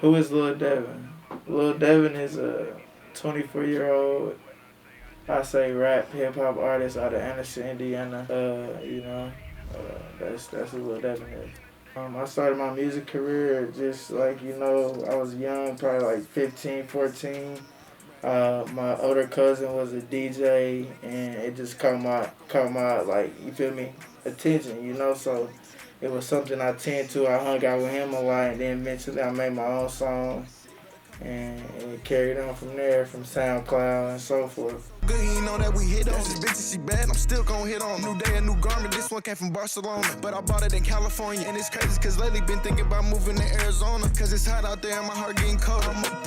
Who is Lil Devin? Lil Devin is a 24-year-old, I say rap hip hop artist out of Anderson, Indiana. That's who Lil Devin is. I started my music career just like, I was young, probably like 15, 14. My older cousin was a DJ, and it just caught my like, you feel me, attention. So it was something I tend to. I hung out with him a lot, and then eventually I made my own song, and it carried on from there, from SoundCloud and so forth. Good, he know that we hit on this bitch. She bad, I'm still gon' hit on. New day, a new garment. This one came from Barcelona, but I bought it in California. And it's crazy, cause lately been thinking about moving to Arizona, cause it's hot out there and my heart getting cold.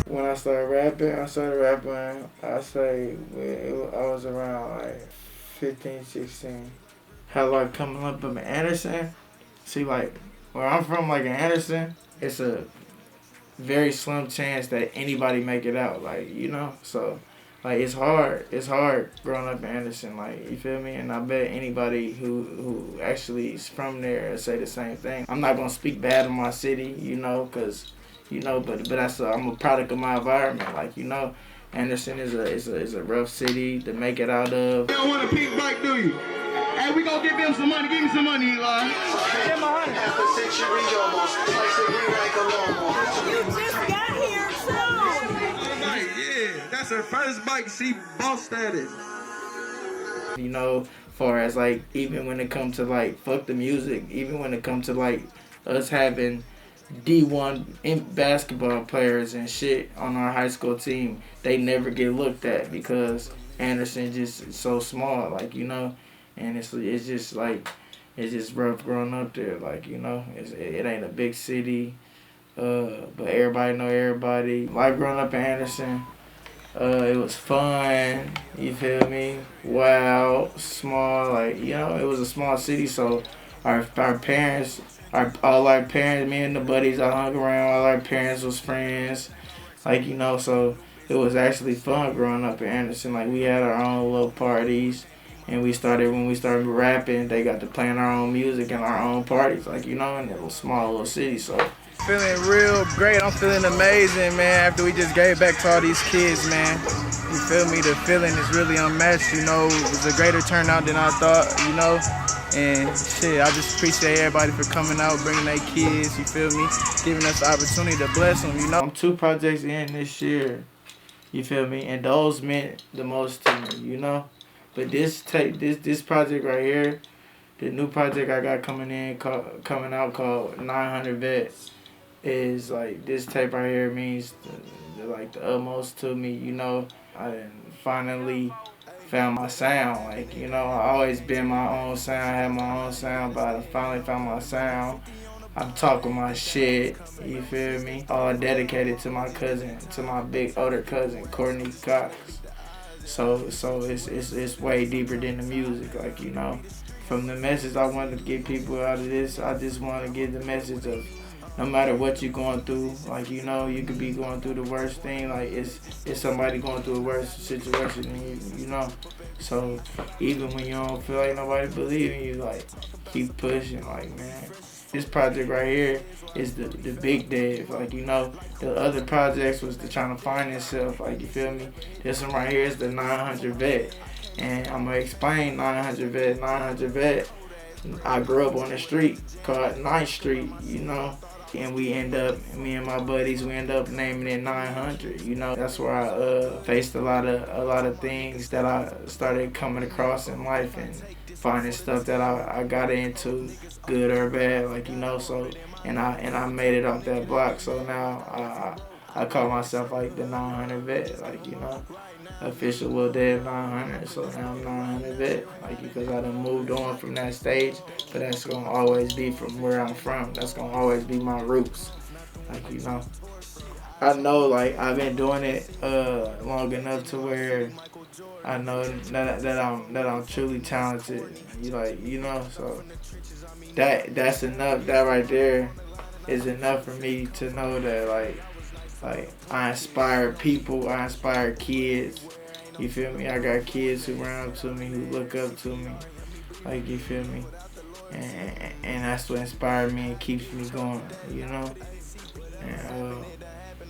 When I started rapping, I say I was around like 15, 16. How like coming up in Anderson, see, like where I'm from, like in Anderson, it's a very slim chance that anybody make it out, so like it's hard growing up in Anderson, like, you feel me? And I bet anybody who actually is from there say the same thing. I'm not gonna speak bad of my city, cause but I'm a product of my environment, Anderson is a rough city to make it out of. You don't want a pink bike, do you? Hey, we gonna give him some money. Give me some money, Eli. Give him $100. Half a century almost, like a green like a lawnmower. You just got here too. Right, yeah, that's her first bike. She boss status. Far as like, even when it comes to like fuck the music, even when it comes to like us having D1 basketball players and shit on our high school team, they never get looked at because Anderson just is so small, and it's just like, it's just rough growing up there, it ain't a big city, but everybody know everybody. Like growing up in Anderson, it was fun, you feel me? Wild, small, it was a small city, so our parents, all our parents, me and the buddies I hung around, all our parents was friends, so it was actually fun growing up in Anderson. Like, we had our own little parties, and when we started rapping, they got to playing our own music and our own parties, in a little small little city, so. Feeling real great. I'm feeling amazing, man, after we just gave back to all these kids, man. You feel me? The feeling is really unmatched, It was a greater turnout than I thought, And shit, I just appreciate everybody for coming out, bringing their kids, you feel me? Giving us the opportunity to bless them, I'm 2 projects in this year, you feel me? And those meant the most to me, But this project right here, the new project I got coming out called 900 Vet, is like, this tape right here means the utmost to me, I done finally found my sound, I always been my own sound, had my own sound, but I finally found my sound. I'm talking my shit, you feel me? All dedicated to my cousin, to my big older cousin, Courtney Cox. So it's way deeper than the music, From the message I wanted to get people out of this, I just want to give the message of, no matter what you're going through, you could be going through the worst thing, it's somebody going through a worse situation than you, So even when you don't feel like nobody believes in you, keep pushing, man. This project right here is the big dev, the other projects was trying to find itself, you feel me? This one right here is the 900 Vet, and I'm gonna explain 900 Vet. 900 Vet, I grew up on the street called 9th Street, and me and my buddies, we end up naming it 900. That's where I faced a lot of things that I started coming across in life and finding stuff that I got into, good or bad, So and I made it off that block. So now I call myself the 900 Vet, official Lil Devin 900. So now I'm 900 Vet, because I done moved on from that stage, but that's gonna always be from where I'm from. That's gonna always be my roots, I know, I've been doing it long enough to where I know that I'm truly talented. So that's enough. That right there is enough for me to know that I inspire people, I inspire kids. You feel me? I got kids who run up to me, who look up to me. You feel me? And that's what inspires me and keeps me going, And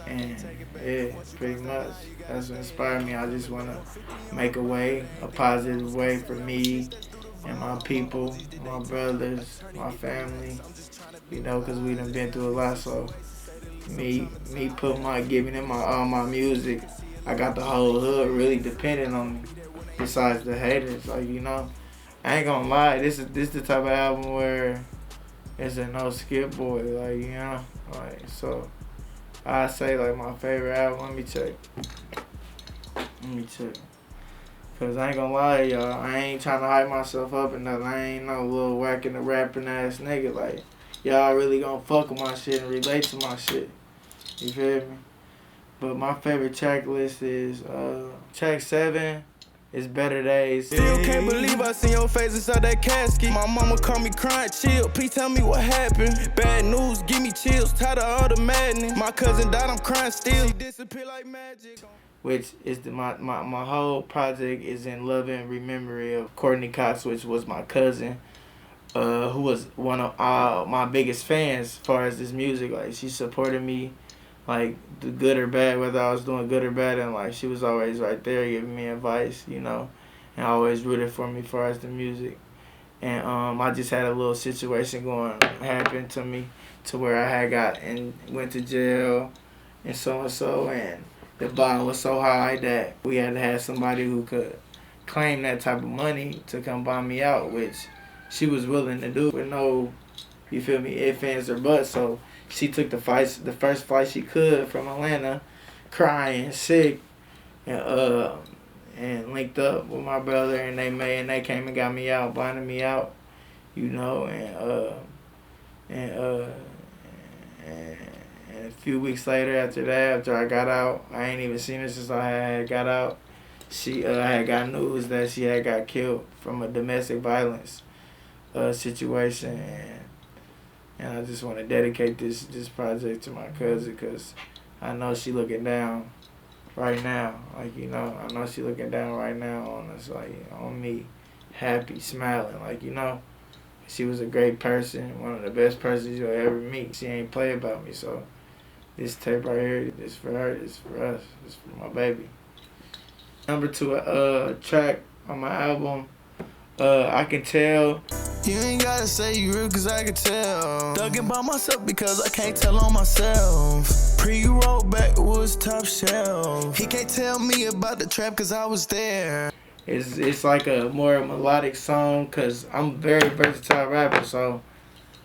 And yeah, pretty much that's what inspired me. I just want to make a way, a positive way for me and my people, my brothers, my family, you know, because we done been through a lot. So me giving them all my music, I got the whole hood really depending on me. Besides the haters, like, you know, I ain't gonna lie, this is the type of album where it's a no skip boy, like, you know, like, so I say like my favorite album. Let me check. Cause I ain't gonna lie, y'all. I ain't trying to hype myself up and nothing. I ain't no little whacking the rapping ass nigga. Like, y'all really gonna fuck with my shit and relate to my shit. You feel me? But my favorite track list is track 7 is Better Days. Still can't believe I seen your face inside that casket. My mama called me crying, chill, please tell me what happened. Bad news, give me chills, tired of all the madness. My cousin died, I'm crying still. She disappeared like magic. Which is my whole project is in love and memory of Courtney Cox, which was my cousin, who was one of my biggest fans as far as this music. Like, she supported me, like, the good or bad, whether I was doing good or bad, and like, she was always right there giving me advice, you know, and always rooted for me as far as the music. And I just had a little situation happen to me to where I had went to jail and so, and the bond was so high that we had to have somebody who could claim that type of money to come buy me out, which she was willing to do with no, you feel me, ifs, ands, or buts. So she took the first flight she could from Atlanta, crying, sick, and linked up with my brother, and they came and got me out, bonded me out, you know, and a few weeks later after I got out, I ain't even seen her since I had got out. I had got news that she had got killed from a domestic violence situation, and I just want to dedicate this project to my cousin, because I know she looking down right now, like, you know, I know she looking down right now on us, like, on me, happy, smiling, like, you know. She was a great person, one of the best persons you'll ever meet. She ain't play about me, so this tape right here is for her, it's for us, it's for my baby. Number 2 track on my album, I Can Tell. You ain't gotta say you real, cause I can tell. Thugging by myself because I can't tell on myself. Pre-roll backwoods top shelf. He can't tell me about the trap cause I was there. It's like a more melodic song, cause I'm a very versatile rapper, so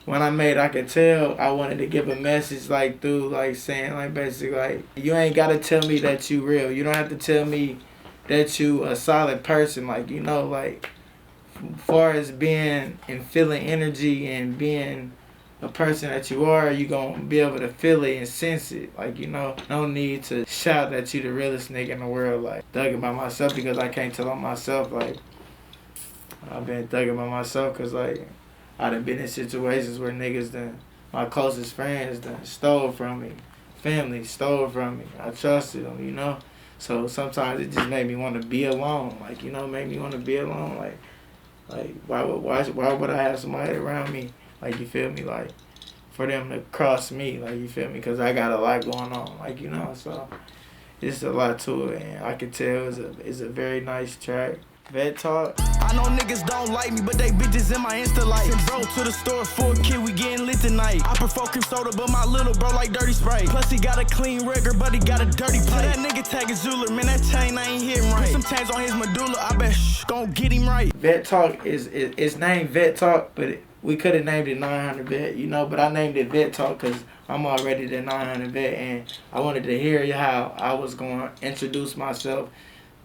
when I made I Can Tell, I wanted to give a message, like, through, like, saying, like, basically, like, you ain't gotta tell me that you real. You don't have to tell me that you a solid person, like, you know, like, as far as being and feeling energy and being a person that you are, you gonna be able to feel it and sense it. Like, you know, no need to shout that you the realest nigga in the world, like, thugging by myself because I can't tell on myself. Like, I've been thugging by myself because, like, I done been in situations where niggas my closest friends stole from me. Family stole from me. I trusted them, you know? So sometimes it just made me want to be alone. Like, you know, made me want to be alone. Like why would I have somebody around me? Like, you feel me? Like, for them to cross me, like, you feel me? Because I got a lot going on, like, you know? So it's a lot to it, and I Can Tell is a very nice track. Vet Talk. I know niggas don't like me, but they bitches in my Insta life. Send bro to the store for a kid, we getting lit tonight. I prefer cream soda, but my little bro like dirty Sprite. Plus he got a clean record, but he got a dirty plate. That nigga tag his jeweler, man, that chain ain't hitting right. Put some chains on his medulla, I bet gon' get him right. Vet Talk it's named Vet Talk, but we could have named it 900 Vet, you know, but I named it Vet Talk because I'm already the 900 Vet, and I wanted to hear how I was going to introduce myself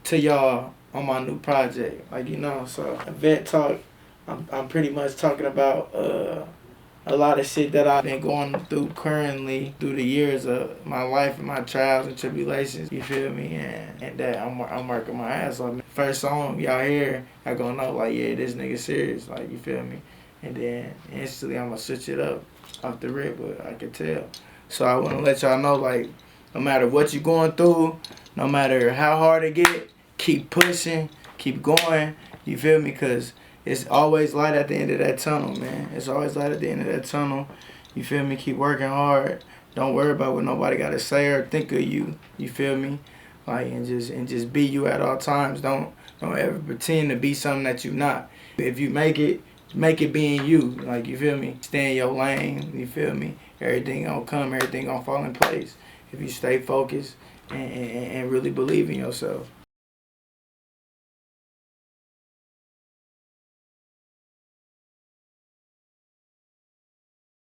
to y'all on my new project, like, you know. So Vet Talk, I'm pretty much talking about a lot of shit that I've been going through currently through the years of my life and my trials and tribulations, you feel me, and that I'm working my ass off. First song y'all hear, I gonna know, like, yeah, this nigga serious, like, you feel me, and then instantly I'm gonna switch it up off the rip, but I Can Tell. So I wanna let y'all know, like, no matter what you're going through, no matter how hard it get, keep pushing, keep going, you feel me? Because it's always light at the end of that tunnel, man. It's always light at the end of that tunnel, you feel me? Keep working hard, Don't worry about what nobody gotta say or think of you. You feel me? Like, and just be you at all times. Don't ever pretend to be something that you're not. If you make it being you. Like, you feel me? Stay in your lane. You feel me? Everything gonna come. Everything gonna fall in place if you stay focused and really believe in yourself.